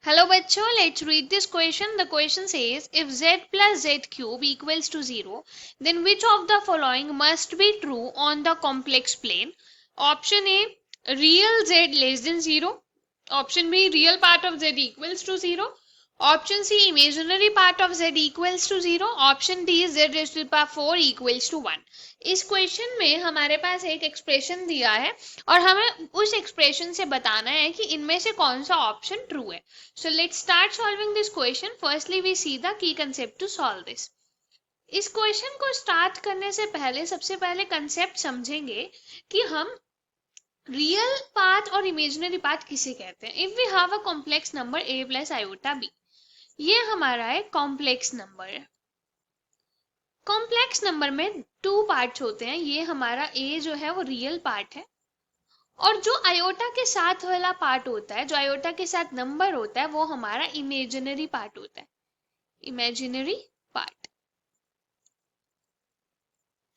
Hello बच्चों, let's read this question. The question says if z plus z cube equals to 0, then which of the following must be true on the complex plane? Option A, real z less than 0. Option B, real part of z equals to 0. Option C, imaginary part of z equals to 0. Option D, z raised to the power 4 equals to 1. इस question में हमारे पास एक expression दिया है और हमें उस expression से बताना है कि इनमें से कौन सा ऑप्शन ट्रू है. So let's start solving this question. Firstly, we see the key concept to solve this. इस क्वेश्चन को स्टार्ट करने से पहले सबसे पहले कंसेप्ट समझेंगे कि हम रियल पार्ट और इमेजिनरी पार्ट किसे कहते हैं. If we have a complex number a plus iota b, ये हमारा एक कॉम्प्लेक्स नंबर है. कॉम्प्लेक्स नंबर में टू पार्ट्स होते हैं. ये हमारा a जो है वो रियल पार्ट है और जो आयोटा के साथ वाला पार्ट होता है, जो आयोटा के साथ नंबर होता है, वो हमारा इमेजिनरी पार्ट होता है. Imaginary part.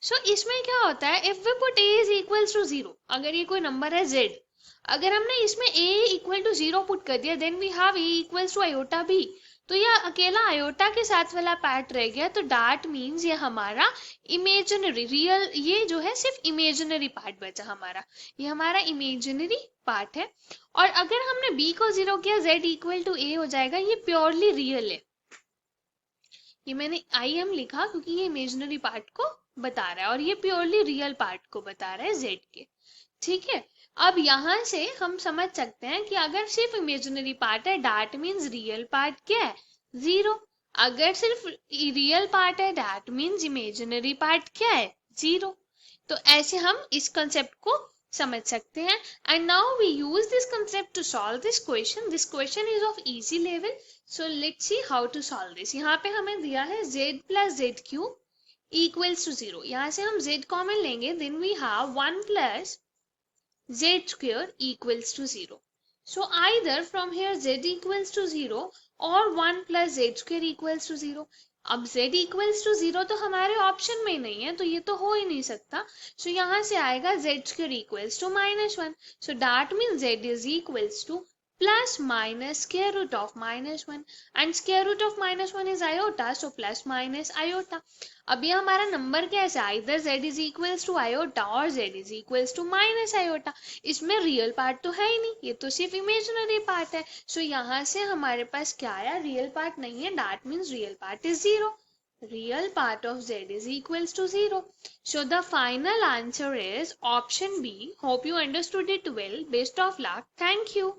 सो इसमें क्या होता है, if we put a is equals to 0, अगर ये कोई नंबर है z, अगर हमने इसमें a इक्वल टू 0 पुट कर दिया, then we have a equals to iota b, तो ये अकेला आयोटा के साथ वाला पार्ट रह गया. तो दैट मीन्स ये हमारा इमेजिनरी, रियल ये जो है सिर्फ इमेजिनरी पार्ट बचा हमारा. ये हमारा इमेजिनरी पार्ट है. और अगर हमने b को 0 किया, z इक्वल टू a हो जाएगा. ये प्योरली रियल है. ये मैंने आई एम लिखा क्योंकि ये इमेजिनरी पार्ट को बता रहा है और ये प्योरली रियल पार्ट को बता रहा है z के. ठीक है. अब यहां से हम समझ सकते हैं कि अगर सिर्फ इमेजिनरी पार्ट है, दैट मीन्स रियल पार्ट क्या है, 0. अगर सिर्फ रियल पार्ट है, दैट मीन्स इमेजिनरी पार्ट क्या है, 0. तो ऐसे हम इस कंसेप्ट को समझ सकते हैं. And now we use this concept to solve this question. This question is of easy level. So let's see how to solve this. यहाँ पे हमें दिया है z plus z cube equals to 0. यहाँ से हम z कॉमन लेंगे, then we have 1 plus z square equals to 0. So either from here z equals to 0 or 1 plus z square equals to 0. अब z equals to 0 तो हमारे option में नहीं है, तो ये तो हो ही नहीं सकता. So यहाँ से आएगा z square equals to -1. So that means z is equals to plus minus square root of -1 and square root of -1 is iota, so plus minus iota. अब ये हमारा नंबर कैसे, either z is equals to iota और z is equals to minus iota. इसमें real part तो है ही नहीं, ये तो सिर्फ इमेजिनरी पार्ट है. सो यहाँ से हमारे पास क्या आया, रियल पार्ट नहीं है. That means real part is 0. Real part of z is equals to 0. So the final answer is option B. Hope you understood it well. Best of luck. Thank you.